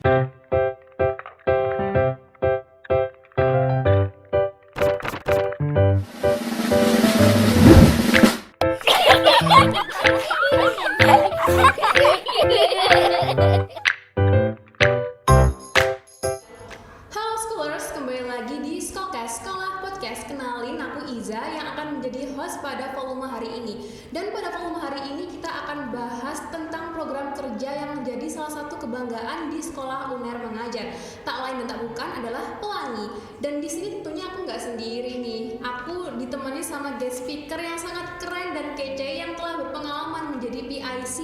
Halo Scholars, kembali lagi di Skolcast, Sekolah Podcast. Kenalin, aku Iza yang akan menjadi host pada volume hari ini. Dan pada volume hari ini kita akan bahas tentang program kerja yang menjadi salah satu kebanggaan di Sekolah UNER Mengajar. Tak lain dan tak bukan adalah Pelangi. Dan di sini tentunya aku nggak sendiri nih. Aku ditemani sama guest speaker yang sangat keren dan kece yang telah berpengalaman menjadi PIC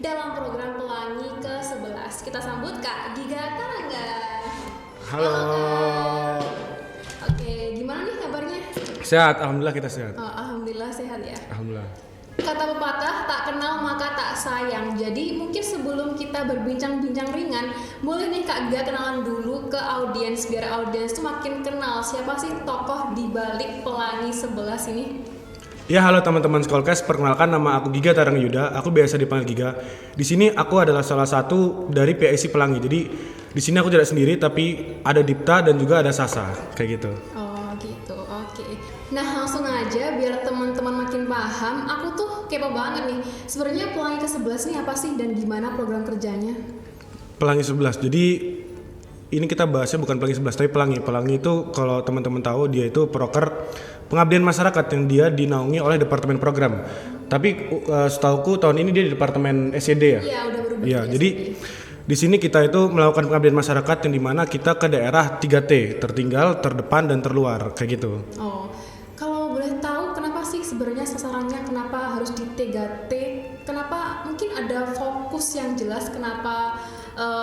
dalam program Pelangi ke-11. Kita sambut Kak Giga Karangga. Halo. Oke, gimana nih kabarnya? Sehat, alhamdulillah kita sehat. Oh, alhamdulillah sehat ya. Alhamdulillah. Kata pepatah, tak kenal maka tak sayang. Jadi mungkin sebelum kita berbincang-bincang ringan, boleh nih Kak Gia kenalan dulu ke audiens biar audiens tuh makin kenal siapa sih tokoh di balik Pelangi 11 ini. Ya, halo teman-teman Skolcast, perkenalkan nama aku Giga Tarang Yuda. Aku biasa dipanggil Giga. Di sini aku adalah salah satu dari PIC Pelangi. Jadi di sini aku tidak sendiri, tapi ada Dipta dan juga ada Sasa, kayak gitu. Oh gitu, oke. Nah langsung aja biar teman-teman makin paham, aku tuh kepo banget nih. Sebenarnya Pelangi ke-11 nih apa sih dan gimana program kerjanya? Pelangi 11. Jadi ini kita bahasnya bukan Pelangi 11, tapi Pelangi. Pelangi itu kalau teman-teman tahu dia itu proker pengabdian masyarakat yang dia dinaungi oleh Departemen Program. Tapi setauku tahun ini dia di Departemen SED ya? Iya, udah berubah. Iya, jadi di sini kita itu melakukan pengabdian masyarakat yang dimana kita ke daerah 3T, tertinggal, terdepan, dan terluar, kayak gitu. Oh, kalau boleh tahu kenapa sih sebenarnya sasarannya kenapa harus di 3T? Kenapa mungkin ada fokus yang jelas kenapa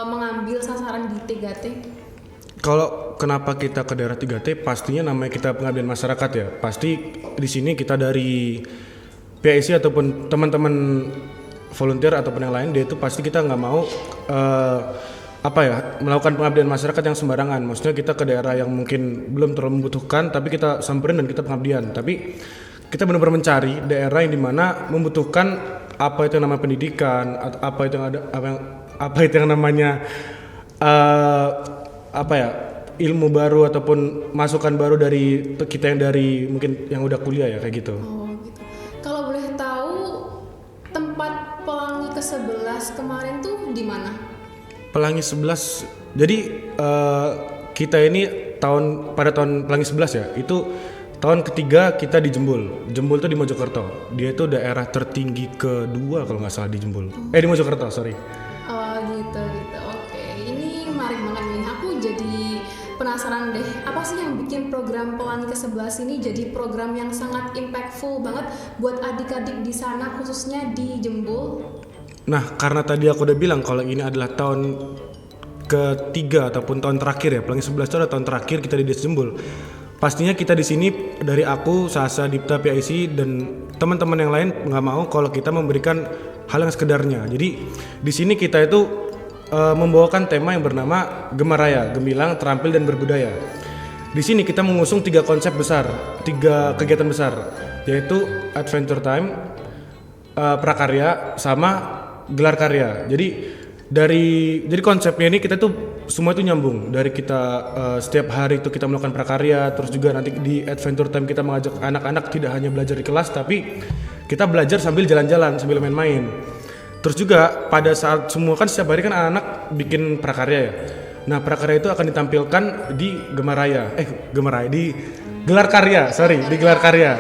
mengambil sasaran di 3T? Kalau kenapa kita ke daerah 3T, pastinya namanya kita pengabdian masyarakat ya. Pasti di sini kita dari PIC ataupun teman-teman volunteer ataupun yang lain, dia itu pasti kita nggak mau melakukan pengabdian masyarakat yang sembarangan. Maksudnya kita ke daerah yang mungkin belum terlalu membutuhkan, tapi kita samperin dan kita pengabdian. Tapi kita benar-benar mencari daerah yang dimana membutuhkan apa itu yang namanya pendidikan, apa itu yang namanya ilmu baru ataupun masukan baru dari kita yang dari mungkin yang udah kuliah ya, kayak gitu. Oh gitu. Kalau boleh tahu tempat Pelangi ke-11 kemarin tuh di mana? Pelangi 11. Jadi kita ini pada tahun Pelangi 11 ya, itu tahun ketiga kita di Jembul. Jembul tuh di Mojokerto. Dia itu daerah tertinggi kedua kalau nggak salah di Jembul. Di Mojokerto, sorry. Oh gitu. Oke, ini menarik banget nih. Aku jadi penasaran deh, apa sih yang bikin program Pelangi ke-11 ini jadi program yang sangat impactful banget buat adik-adik di sana, khususnya di Jembul? Nah, karena tadi aku udah bilang kalau ini adalah tahun ketiga ataupun tahun terakhir ya, Pelangi 11 itu adalah tahun terakhir kita di Desa Jembul. Pastinya kita di sini dari aku, Sasa, Dipta, PIC dan teman-teman yang lain nggak mau kalau kita memberikan hal yang sekedarnya. Jadi di sini kita itu membawakan tema yang bernama Gemaraya, Gemilang, Terampil dan Berbudaya. Di sini kita mengusung 3 konsep besar, 3 kegiatan besar, yaitu Adventure Time, Prakarya, sama Gelar Karya. Jadi konsepnya ini kita tuh semua itu nyambung. Dari kita setiap hari itu kita melakukan prakarya, terus juga nanti di Adventure Time kita mengajak anak-anak tidak hanya belajar di kelas, tapi kita belajar sambil jalan-jalan, sambil main-main. Terus juga pada saat semua kan setiap hari kan anak-anak bikin prakarya ya. Nah, prakarya itu akan ditampilkan di di Gelar Karya, di Gelar Karya.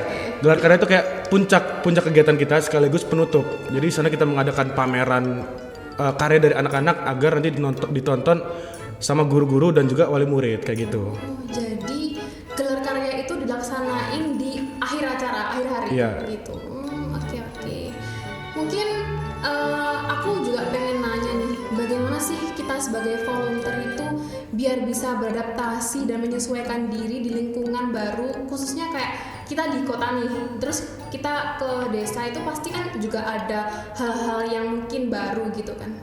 Gelar Karya itu kayak puncak kegiatan kita sekaligus penutup. Jadi di sana kita mengadakan pameran karya dari anak-anak agar nanti ditonton sama guru-guru dan juga wali murid, kayak gitu. Oh, jadi Gelar Karya itu dilaksanain di akhir hari Iya. gitu. Oke. Mungkin aku juga pengen nanya nih, bagaimana sih kita sebagai volunteer itu biar bisa beradaptasi dan menyesuaikan diri di lingkungan baru, khususnya kayak kita di kota nih, terus kita ke desa itu pasti kan juga ada hal-hal yang mungkin baru gitu kan.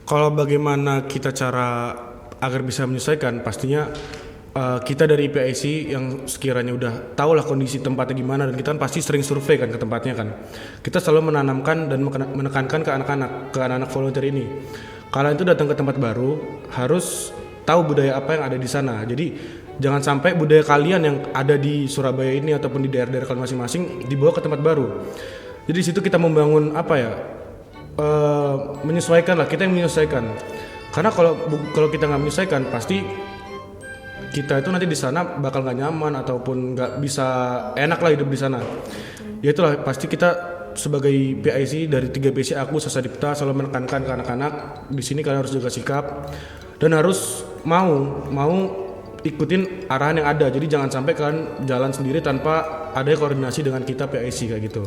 Kalau bagaimana kita cara agar bisa menyesuaikan, pastinya kita dari IPIC yang sekiranya udah tahu lah kondisi tempatnya gimana, dan kita kan pasti sering survei kan ke tempatnya kan. Kita selalu menanamkan dan menekankan ke anak-anak volunteer ini. kalian itu datang ke tempat baru harus tahu budaya apa yang ada di sana. Jadi jangan sampai budaya kalian yang ada di Surabaya ini ataupun di daerah-daerah kalian masing-masing dibawa ke tempat baru. Jadi di situ kita membangun apa ya? Menyesuaikan lah, kita yang menyesuaikan. Karena kalau kita nggak menyesuaikan, pasti kita itu nanti di sana bakal nggak nyaman ataupun nggak bisa enak lah hidup di sana. Ya itulah, pasti kita sebagai PIC dari 3 PIC aku Sasa Dipta selalu menekankan ke anak-anak di sini kalian harus jaga sikap dan harus mau ikutin arahan yang ada. Jadi jangan sampai kalian jalan sendiri tanpa ada koordinasi dengan kita PIC kayak gitu.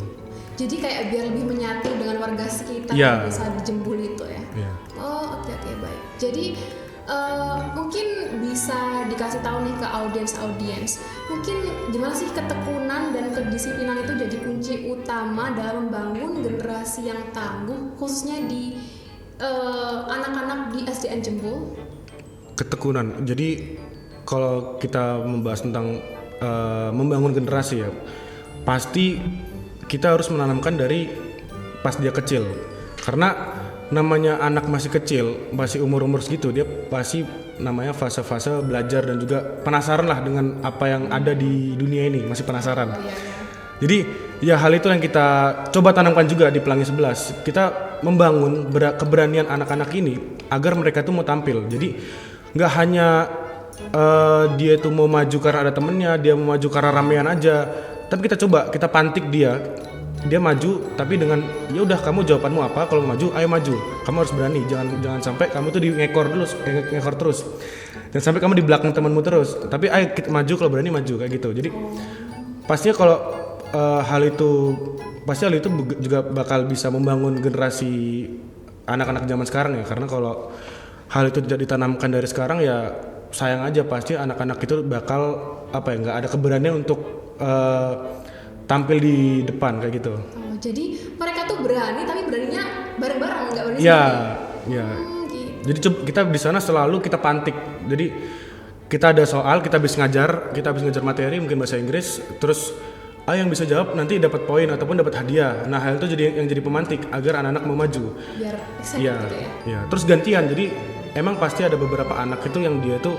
Jadi kayak biar lebih menyatu dengan warga sekitar Ya. yang bisa di Jembul itu ya. Ya. Oh oke baik. Jadi mungkin bisa dikasih tahu nih ke audiens, mungkin gimana sih ketekunan dan kedisiplinan itu jadi kunci utama dalam membangun generasi yang tangguh khususnya di anak-anak di SDN Jembul. Ketekunan. Jadi kalau kita membahas tentang membangun generasi ya, pasti kita harus menanamkan dari pas dia kecil. Karena namanya anak masih kecil, masih umur segitu, dia pasti namanya fase-fase belajar dan juga penasaran lah dengan apa yang ada di dunia ini, masih penasaran. Jadi ya hal itu yang kita coba tanamkan juga di Pelangi 11. Kita membangun keberanian anak-anak ini agar mereka tuh mau tampil. Jadi nggak hanya dia itu mau maju karena ada temennya, dia mau maju karena ramean aja. Tapi kita pantik dia maju tapi dengan ya udah kamu jawabanmu apa, kalau maju ayo maju, kamu harus berani, jangan sampai kamu tuh ngekor terus, dan sampai kamu di belakang temanmu terus, tapi ayo kita maju, kalau berani maju kayak gitu. Jadi pastinya kalau hal itu juga bakal bisa membangun generasi anak-anak zaman sekarang ya, karena kalau hal itu tidak ditanamkan dari sekarang ya sayang aja, pasti anak-anak itu bakal nggak ada keberanian untuk tampil di depan kayak gitu. Oh, jadi mereka tuh berani tapi beraninya bareng-bareng, nggak berani Ya, sendiri. ya. Gitu. Jadi kita di sana selalu kita pantik. Jadi kita ada soal, kita habis ngajar materi mungkin bahasa Inggris, terus yang bisa jawab nanti dapat poin ataupun dapat hadiah. Nah, hal itu jadi pemantik agar anak-anak mau maju. Biar excited gitu ya. Ya. Terus gantian. Jadi emang pasti ada beberapa anak itu yang dia tuh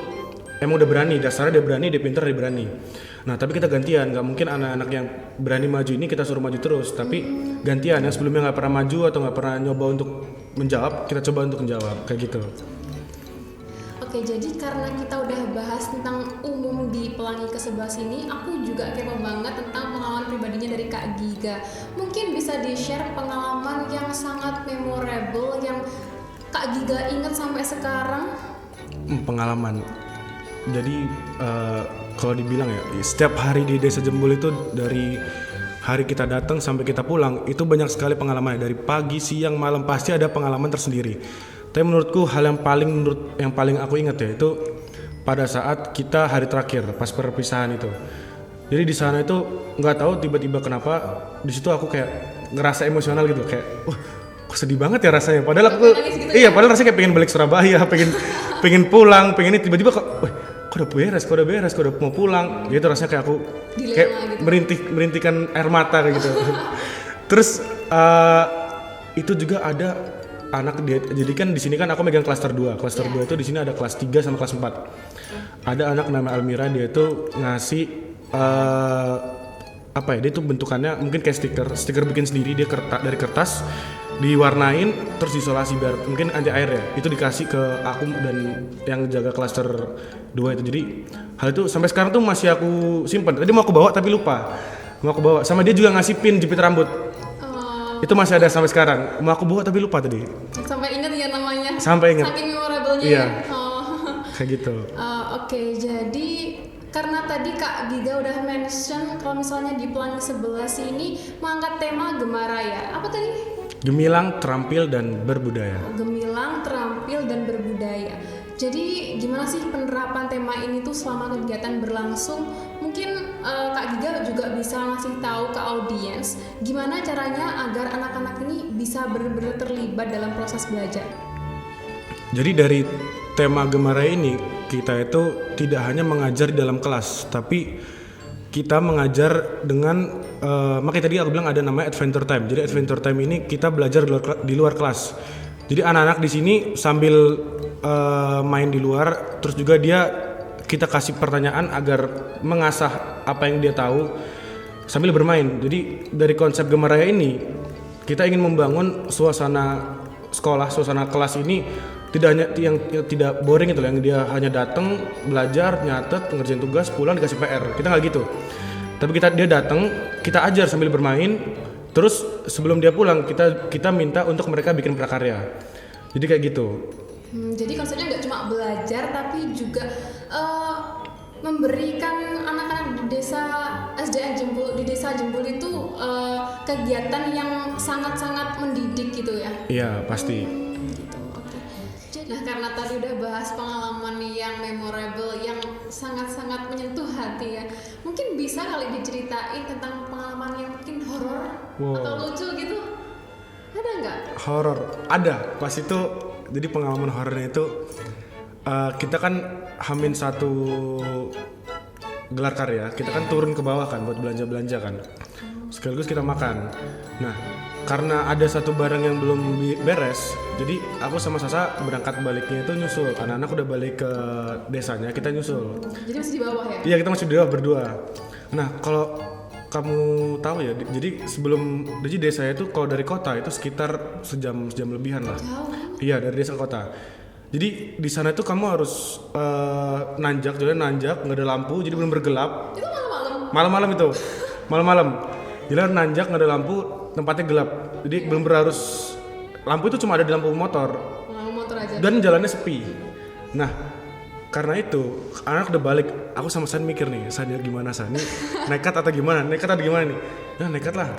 emang udah berani, dasarnya dia berani, dia pintar, dia berani. Nah, tapi kita gantian, nggak mungkin anak-anak yang berani maju ini kita suruh maju terus, tapi gantian yang sebelumnya nggak pernah maju atau nggak pernah nyoba untuk menjawab, kita coba untuk menjawab, kayak gitu. Oke, jadi karena kita udah bahas tentang umum di Pelangi ke-11 ini, aku juga kepo banget tentang pengalaman pribadinya dari Kak Giga. Mungkin bisa di-share pengalaman yang sangat memorable yang Kak Giga ingat sampai sekarang? Pengalaman. Jadi kalau dibilang ya, setiap hari di Desa Jembul itu dari hari kita datang sampai kita pulang itu banyak sekali pengalaman. Dari pagi, siang, malam pasti ada pengalaman tersendiri. Tapi menurutku hal yang paling aku ingat ya itu pada saat kita hari terakhir pas perpisahan itu. Jadi di sana itu nggak tahu tiba-tiba kenapa di situ aku kayak ngerasa emosional gitu, kayak wah kok sedih banget ya rasanya. Padahal aku padahal rasanya kayak pengen balik Surabaya, pengen pulang, pengen ini tiba-tiba kok udah beres, kok udah mau pulang. Gitu rasanya kayak aku kayak gitu. Merintikan air mata kayak gitu. Terus itu juga ada anak dia, jadi kan di sini kan aku megang klaster 2. Klaster 2 itu di sini ada kelas 3 sama kelas 4. Ada anak namanya Almira, dia itu ngasih dia tuh bentukannya mungkin kayak stiker bikin sendiri, dia dari kertas diwarnain terus diisolasi biar mungkin anti air ya, itu dikasih ke aku dan yang jaga klaster 2 itu. Jadi hal itu sampai sekarang tuh masih aku simpan. Tadi mau aku bawa tapi lupa, sama dia juga ngasih pin jepit rambut. Itu masih ada sampai sekarang, mau aku bawa tapi lupa tadi. Sampai ingat ya namanya. Sampai ingat. Saking memorable-nya. Iya. Ya. Kayak gitu. Oke, jadi karena tadi Kak Giga udah mention kalau misalnya di Pelangi 11 ini mengangkat tema Gemaraya. Apa tadi? Gemilang, terampil, dan berbudaya. Gemilang, terampil, dan berbudaya. Jadi gimana sih penerapan tema ini tuh selama kegiatan berlangsung? Mungkin Kak Giga juga bisa ngasih tahu ke audiens gimana caranya agar anak-anak ini bisa benar-benar terlibat dalam proses belajar. Jadi dari tema Gemaraya ini kita itu tidak hanya mengajar di dalam kelas, tapi kita mengajar dengan makanya tadi aku bilang ada namanya adventure time. Jadi adventure time ini kita belajar di luar kelas. Jadi anak-anak di sini sambil main di luar, terus juga kita kasih pertanyaan agar mengasah apa yang dia tahu sambil bermain. Jadi dari konsep Gemaraya ini kita ingin membangun suasana sekolah, suasana kelas ini tidak hanya yang tidak boring itu, yang dia hanya datang belajar, nyatet, ngerjain tugas, pulang dikasih PR. Kita nggak gitu. Tapi dia datang, kita ajar sambil bermain. Terus sebelum dia pulang kita minta untuk mereka bikin prakarya. Jadi kayak gitu. Jadi konsepnya nggak cuma belajar tapi juga memberikan anak-anak di desa desa Jembul itu kegiatan yang sangat-sangat mendidik gitu ya. Iya, pasti. Gitu. Oke. Nah, karena tadi udah bahas pengalaman yang memorable yang sangat-sangat menyentuh hati ya. Mungkin bisa kali diceritain tentang pengalaman yang mungkin horor atau lucu gitu. Ada nggak? Horor. Ada. Pas itu jadi pengalaman horornya itu kita kan Hamin 1 gelar karya, kita kan turun ke bawah kan buat belanja kan. Sekaligus kita makan. Nah, karena ada satu barang yang belum beres, jadi aku sama Sasa berangkat baliknya itu nyusul. Anak-anak udah balik ke desanya, kita nyusul. Jadi masih di bawah ya? Iya, kita masih di bawah berdua. Nah, kalau kamu tahu ya, jadi desa itu kalau dari kota itu sekitar sejam lebihan lah. Jauh. Iya, dari desa ke kota. Jadi di sana itu kamu harus nanjak, nggak ada lampu, jadi benar bergelap. Itu malam-malam? Malam-malam itu, malam-malam. Jalan nanjak, nggak ada lampu, tempatnya gelap. Jadi benar harus lampu itu cuma ada di lampu motor. Lampu motor aja. Dan jalannya sepi. Nah, karena itu anak udah balik. Aku sama San mikir nih, San ya gimana San? Nih nekat atau gimana? Nekat atau gimana nih? Nah, nekat lah.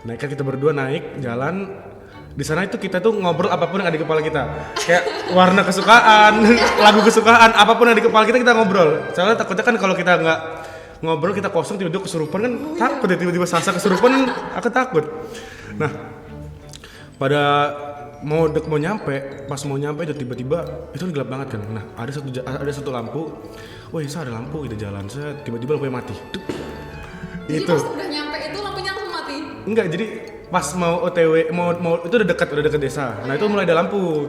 Nekat, kita berdua naik jalan. Di sana itu kita tuh ngobrol apapun yang ada di kepala kita, kayak warna kesukaan, lagu kesukaan, apapun yang ada di kepala kita ngobrol. Soalnya takutnya kan kalau kita nggak ngobrol, kita kosong, tiba-tiba kesurupan kan takut ya, tiba-tiba Sasa kesurupan kan aku takut. Nah, pada mau nyampe, pas mau nyampe itu tiba-tiba itu gelap banget kan. Nah, ada satu lampu, wah Sa ada lampu, kita jalan, saya tiba-tiba lampunya mati. Jadi itu. pas udah nyampe itu lampunya langsung mati? Enggak, jadi pas mau OTW mau itu udah dekat desa. Nah, itu mulai ada lampu.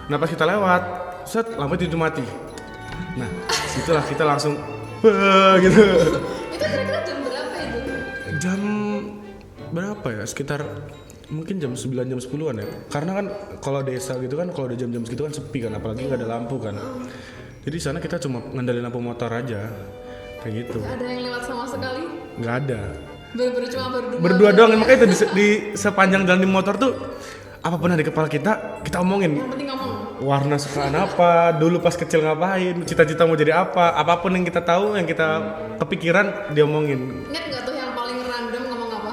Nah, pas kita lewat, set lampu itu mati. Nah, itulah kita langsung gitu. Itu kira-kira jam berapa itu? Jam berapa ya? Sekitar mungkin jam 9 jam 10-an ya. Karena kan kalau desa gitu kan kalau udah jam-jam segitu kan sepi kan, apalagi enggak ada lampu kan. Jadi di sana kita cuma ngandelin lampu motor aja. Kayak gitu. Gak ada yang lewat sama sekali? Nggak ada. Bener-bener cuma Berdua doang, makanya itu di sepanjang jalan di motor tuh apapun ada di kepala kita omongin. Yang penting ngomong. Warna sukaan apa, dulu pas kecil ngapain, cita-cita mau jadi apa, apapun yang kita tahu, yang kita kepikiran dia omongin. Ingat nggak tuh yang paling random ngomong apa?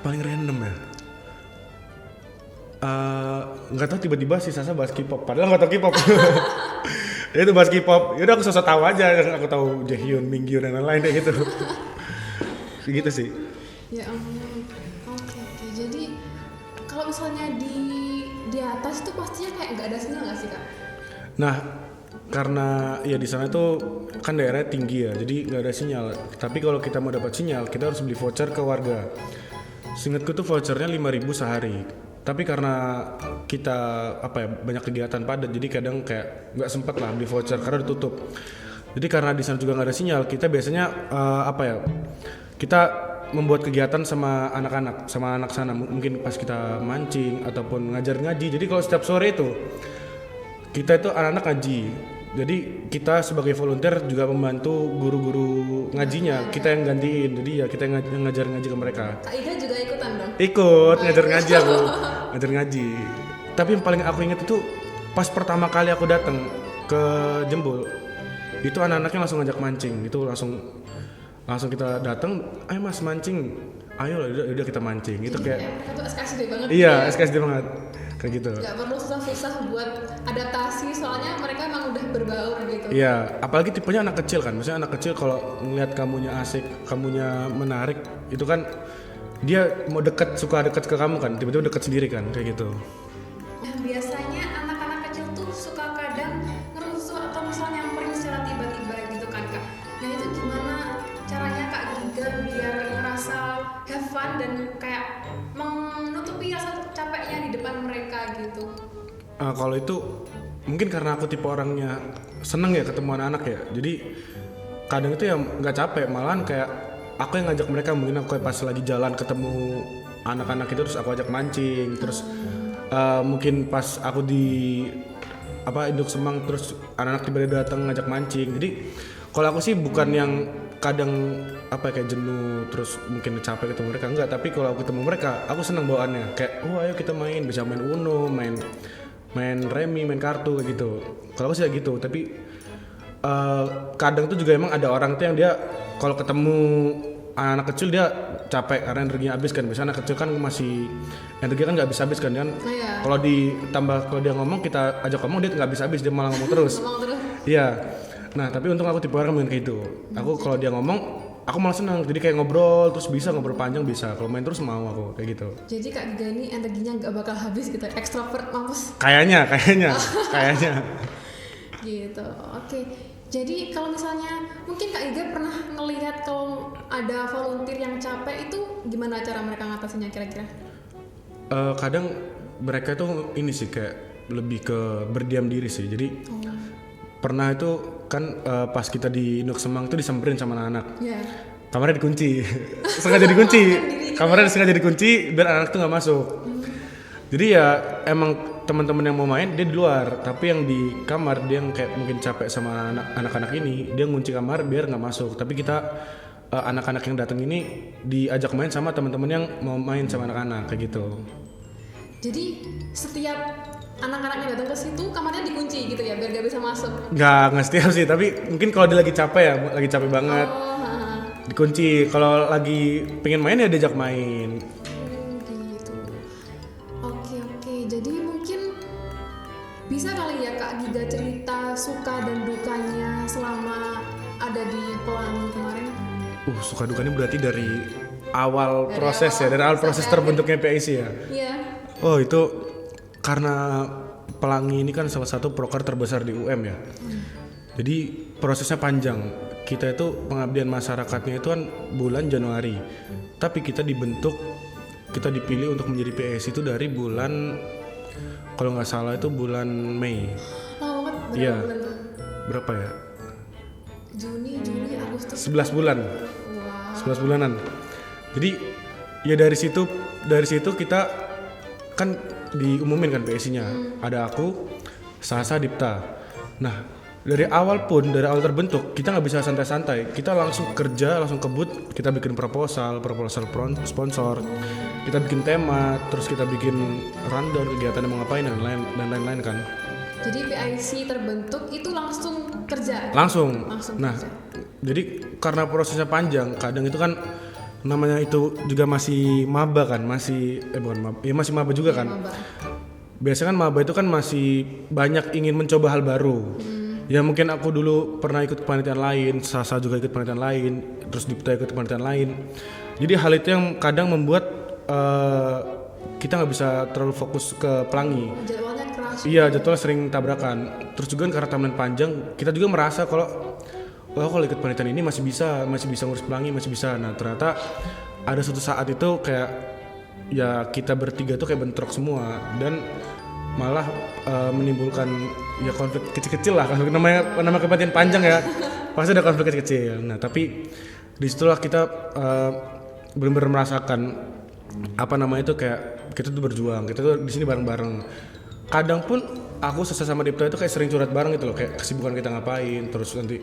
Paling random ya? Nggak tahu, tiba-tiba si Sasa bahas K-pop, padahal nggak tahu K-pop. Dia tuh bahas K-pop, yaudah aku sosok tahu aja, aku tahu Jaehyun, Mingyu dan lain-lain kayak gitu. Gitu sih. Ya ampun. Oke. Jadi kalau misalnya di atas itu pastinya kayak nggak ada sinyal nggak sih Kak? Nah, karena ya di sana itu kan daerahnya tinggi ya, jadi nggak ada sinyal. Tapi kalau kita mau dapat sinyal, kita harus beli voucher ke warga. Seingatku tuh vouchernya 5.000 sehari. Tapi karena kita banyak kegiatan padat, jadi kadang kayak nggak sempet lah beli voucher karena ditutup. Jadi karena di sana juga nggak ada sinyal, kita biasanya kita membuat kegiatan sama anak-anak, sama anak sana. Mungkin pas kita mancing ataupun ngajar ngaji. Jadi kalau setiap sore itu kita itu anak-anak ngaji. Jadi kita sebagai volunteer juga membantu guru-guru ngajinya. Kita yang gantiin. Jadi ya kita yang ngajar ngaji ke mereka. Kak Ida juga ikutan dong? Ikut ngajar ngaji aku. Ngajar ngaji. Tapi yang paling aku ingat itu pas pertama kali aku datang ke Jembul. Itu anak-anaknya langsung ngajak mancing. Itu langsung kita datang, ayo mas mancing, ayo udah kita mancing. Itu kayak mereka tuh SKSD banget. Iya, SKSD banget kayak gitu. Gak perlu susah-susah buat adaptasi, soalnya mereka emang udah berbaur gitu. Iya, apalagi tipenya anak kecil kan. Maksudnya anak kecil kalau ngeliat kamunya asik, kamunya menarik, itu kan dia mau suka deket ke kamu kan, tiba-tiba deket sendiri kan, kayak gitu. Nah, biasanya anak-anak kecil tuh suka kadang ngerusuh atau misalnya nyamperin secara tiba-tiba gitu kan Kak. Nah itu gimana caranya Kak Giga biar ngerasa have fun dan kayak menutupi rasa capeknya di depan mereka gitu? Kalau itu mungkin karena aku tipe orangnya seneng ya ketemu anak-anak ya, jadi kadang itu ya nggak capek, malahan kayak aku yang ngajak mereka. Mungkin aku pas lagi jalan ketemu anak-anak itu terus aku ajak mancing, terus mungkin pas aku di induk semang terus anak-anak tiba-tiba datang ngajak mancing. Jadi kalau aku sih bukan yang kadang kayak jenuh terus mungkin capek ketemu mereka, enggak, tapi kalau aku ketemu mereka aku seneng bawaannya, kayak ayo kita main, bisa main Uno, main remi, main kartu kayak gitu. Kalau aku sih kayak gitu. Tapi kadang tuh juga emang ada orang tuh yang dia kalau ketemu anak kecil dia capek karena energinya habis kan. Biasanya anak kecil kan masih energinya kan nggak habis-habis kan. Iya. Kalau kalau dia ngomong, kita ajak ngomong, dia nggak habis-habis, dia malah ngomong terus. Ngomong terus. Iya. Nah tapi untung aku tipe orang kayak gitu. Aku kalau dia ngomong aku malah senang, jadi kayak ngobrol terus bisa ngobrol panjang bisa. Kalau main terus mau aku kayak gitu. Jadi Kak Giga ini energinya nggak bakal habis gitu, ekstrovert mampus. Kayaknya. Gitu. Oke. Jadi kalau misalnya mungkin Kak Giga pernah ngelihat kalau ada volunteer yang capek, itu gimana cara mereka ngatasinnya kira-kira? Kadang mereka tuh ini sih kayak lebih ke berdiam diri sih. Jadi pernah itu kan pas kita di Induk Semang tuh disamperin sama anak-anak. Iya. Kamarnya dikunci. Sengaja dikunci. Kamarnya sengaja dikunci biar anak tuh nggak masuk. Jadi ya emang teman-teman yang mau main dia di luar, tapi yang di kamar dia yang kayak mungkin capek sama anak-anak ini, dia ngunci kamar biar nggak masuk. Tapi kita anak-anak yang datang ini diajak main sama teman-teman yang mau main sama anak-anak kayak gitu. Jadi setiap anak-anak yang datang ke situ kamarnya dikunci gitu ya biar gak bisa masuk? Nggak setiap sih, tapi mungkin kalau dia lagi capek banget, dikunci. Kalau lagi pengen main ya diajak main. Gitu. Oke. Jadi mungkin bisa kali ya Kak Giga cerita suka dan dukanya selama ada di Pelangi kemarin? Suka dukanya berarti dari awal Dari proses awal ya, dari awal proses sampai terbentuknya PIC ya. Iya. Oh itu karena Pelangi ini kan salah satu proker terbesar di UM ya. Jadi prosesnya panjang. Kita itu pengabdian masyarakatnya itu kan bulan Januari. Tapi kita dipilih untuk menjadi PIC itu dari bulan, kalau nggak salah itu bulan Mei. Lama banget. Iya. Bulan tuh? Berapa ya? Juni, Juli, Agustus. 11 bulan. Wow. 11 bulanan. Jadi ya dari situ kita kan diumumin kan PSI-nya. Ada aku, Sasa, Dipta. Nah, dari awal terbentuk kita nggak bisa santai-santai. Kita langsung kerja, langsung kebut, kita bikin proposal sponsor, kita bikin tema, terus kita bikin rundown kegiatan yang mau ngapain dan lain-lain kan. Jadi PIC terbentuk itu langsung kerja? Langsung. Nah, kerja. jadi karena prosesnya panjang, kadang itu kan namanya itu juga masih maba kan, masih maba juga kan. Maba. Biasanya kan maba itu kan masih banyak ingin mencoba hal baru. Ya mungkin aku dulu pernah ikut kepanitiaan lain, Sasa juga ikut kepanitiaan lain, terus Dipta ikut kepanitiaan lain. Jadi hal itu yang kadang membuat kita nggak bisa terlalu fokus ke Pelangi. Jadwalnya keras. Iya, jadwal sering tabrakan. Terus juga karena timeline panjang, kita juga merasa kalau kalau ikut panitiaan ini masih bisa ngurus Pelangi, masih bisa. Nah ternyata ada suatu saat itu kayak ya kita bertiga tuh kayak bentrok semua dan malah menimbulkan ya konflik kecil-kecil lah. Nama kepanitiaan panjang ya, pasti ada konflik kecil-kecil. Nah tapi disitulah kita benar-benar merasakan kayak kita tuh berjuang, kita tuh di sini bareng-bareng. Kadang pun aku sama Dipta itu kayak sering curhat bareng gitu loh, kayak kesibukan kita ngapain, terus nanti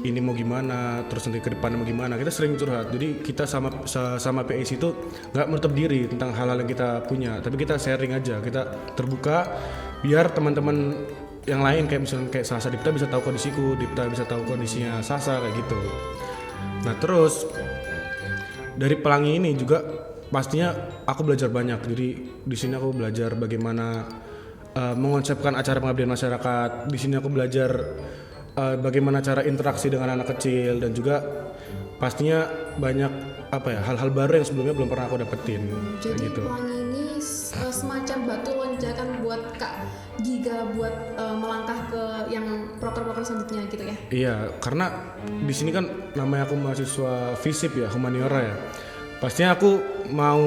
ini mau gimana, terus nanti ke depan mau gimana, kita sering curhat. Jadi kita sama PIC itu nggak menutup diri tentang hal-hal yang kita punya, tapi kita sharing aja, kita terbuka biar teman-teman yang lain kayak misalnya kayak Sasa, Dipta bisa tahu kondisiku, Dipta bisa tahu kondisinya Sasa kayak gitu. Nah terus dari Pelangi ini juga pastinya aku belajar banyak. Jadi di sini aku belajar bagaimana mengonsepkan acara pengabdian masyarakat. Di sini aku belajar bagaimana cara interaksi dengan anak kecil dan juga pastinya banyak hal-hal baru yang sebelumnya belum pernah aku dapetin. Jadi gitu. Pelangi ini semacam batu loncatan buat Kak Giga buat melangkah ke yang proker-proker selanjutnya gitu ya? Iya, karena di sini kan namanya aku mahasiswa FISIP ya, humaniora ya. Pastinya aku mau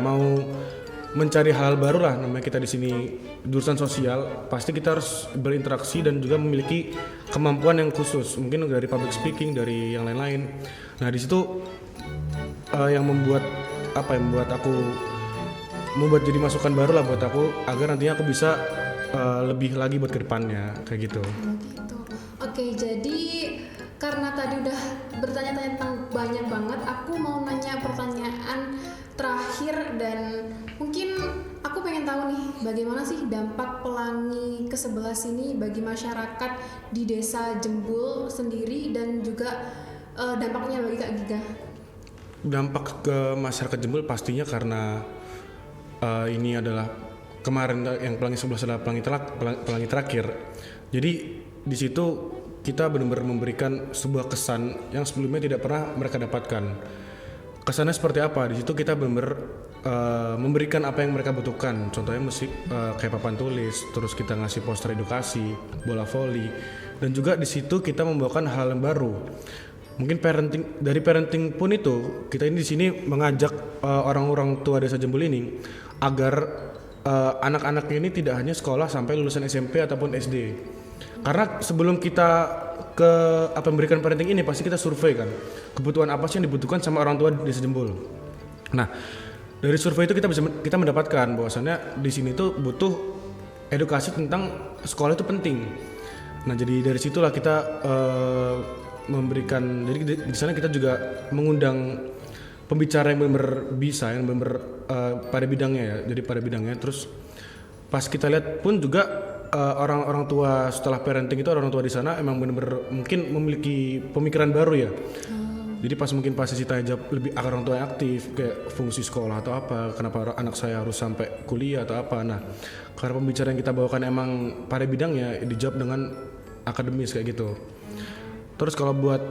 mau mencari hal baru lah. Namanya kita di sini jurusan sosial, pasti kita harus berinteraksi dan juga memiliki kemampuan yang khusus, mungkin dari public speaking, dari yang lain-lain. Nah di situ yang membuat membuat jadi masukan baru lah buat aku agar nantinya aku bisa lebih lagi buat kedepannya kayak gitu. Gitu. Oke, jadi karena tadi udah bertanya-tanya tentang banyak banget, aku mau nanya pertanyaan terakhir dan mungkin aku pengen tahu nih bagaimana sih dampak Pelangi ke-11 ini bagi masyarakat di Desa Jembul sendiri dan juga dampaknya bagi Kak Giga. Dampak ke masyarakat Jembul pastinya karena ini adalah kemarin yang Pelangi 11 adalah pelangi terakhir. Jadi di situ kita benar-benar memberikan sebuah kesan yang sebelumnya tidak pernah mereka dapatkan. Kesannya seperti apa? Di situ kita benar-benar memberikan apa yang mereka butuhkan. Contohnya musik kayak papan tulis, terus kita ngasih poster edukasi, bola voli, dan juga di situ kita membawakan hal yang baru. Mungkin parenting pun itu kita ini di sini mengajak orang-orang tua Desa Jembul ini agar anak-anak ini tidak hanya sekolah sampai lulusan SMP ataupun SD. Karena sebelum kita memberikan parenting ini pasti kita survei kan kebutuhan apa sih yang dibutuhkan sama orang tua Desa Jembul. Nah dari survei itu kita mendapatkan bahwasannya di sini tuh butuh edukasi tentang sekolah itu penting. Nah jadi dari situlah kita memberikan, jadi di sana kita juga mengundang pembicara yang benar-benar bisa, yang benar-benar pada bidangnya ya, jadi pada bidangnya. Terus pas kita lihat pun juga orang-orang tua setelah parenting itu orang tua di sana emang benar-benar mungkin memiliki pemikiran baru ya. Jadi pas sesi tanya jawab lebih orang tua yang aktif kayak fungsi sekolah atau apa, kenapa anak saya harus sampai kuliah atau apa. Nah karena pembicara yang kita bawakan emang pada bidangnya dijawab dengan akademis kayak gitu. Terus kalau buat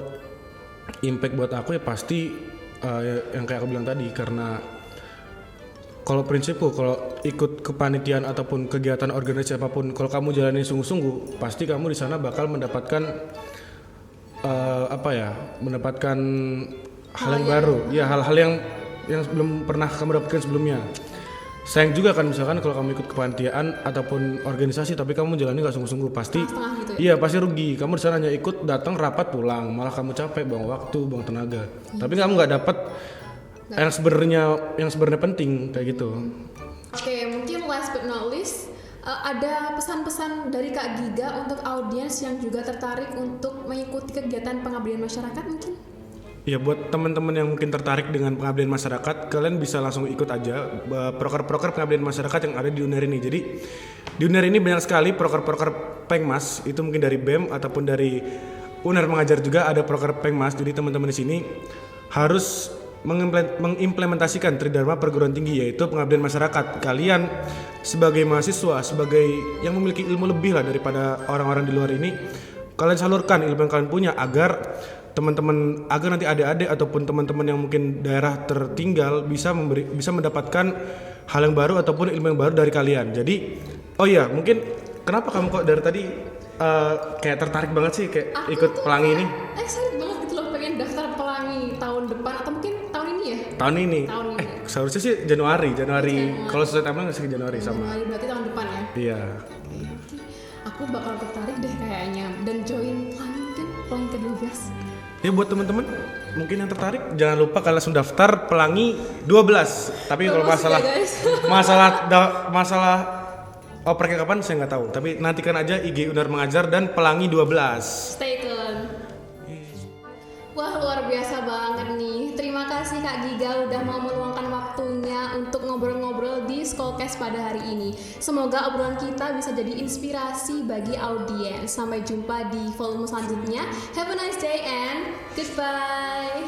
impact buat aku ya pasti yang kayak aku bilang tadi, karena kalau prinsipku kalau ikut kepanitiaan ataupun kegiatan organisasi apapun, kalau kamu jalani sungguh-sungguh pasti kamu di sana bakal mendapatkan mendapatkan hal yang baru ya, hal-hal yang belum pernah kamu dapatkan sebelumnya. Sayang juga kan misalkan kalau kamu ikut kepanitiaan ataupun organisasi tapi kamu menjalani nggak sungguh-sungguh, pasti gitu ya? Iya pasti rugi. Kamu di sana hanya ikut datang rapat pulang, malah kamu capek, buang waktu, buang tenaga. Tapi kamu nggak dapat yang sebenarnya penting kayak gitu. Oke, mungkin last but not least ada pesan-pesan dari Kak Giga untuk audiens yang juga tertarik untuk mengikuti kegiatan pengabdian masyarakat mungkin? Ya buat teman-teman yang mungkin tertarik dengan pengabdian masyarakat, kalian bisa langsung ikut aja proker-proker pengabdian masyarakat yang ada di UNER ini. Jadi di UNER ini banyak sekali proker-proker Pengmas, itu mungkin dari BEM ataupun dari UNER Mengajar juga ada proker Pengmas. Jadi teman-teman di sini harus mengimplementasikan Tridharma Perguruan Tinggi, yaitu pengabdian masyarakat. Kalian sebagai mahasiswa, sebagai yang memiliki ilmu lebih lah daripada orang-orang di luar ini, kalian salurkan ilmu yang kalian punya agar nanti adik-adik ataupun teman-teman yang mungkin daerah tertinggal bisa mendapatkan hal yang baru ataupun ilmu yang baru dari kalian. Jadi mungkin kenapa kamu kok dari tadi kayak tertarik banget sih kayak aku ikut Pelangi ini? Excited banget gitu loh, pengen daftar Pelangi tahun depan atau mungkin tahun ini ya? Tahun ini. Seharusnya sih Januari. Kalau sesuai timeline masih Januari sama. Januari berarti tahun depan ya? Iya. Oke. Aku bakal tertarik deh kayaknya dan join Pelangi ke-12. Ya buat teman-teman mungkin yang tertarik jangan lupa kalian langsung daftar Pelangi 12. Tapi kalau masalah opernya kapan saya nggak tahu. Tapi nantikan aja IG UNER Mengajar dan Pelangi 12. Stay tune. Wah luar biasa banget nih. Terima kasih Kak Giga udah mau meluangkan waktunya untuk ngobrol-ngobrol di Skolcast pada hari ini. Semoga obrolan kita bisa jadi inspirasi bagi audiens. Sampai jumpa di volume selanjutnya. Have a nice day and goodbye.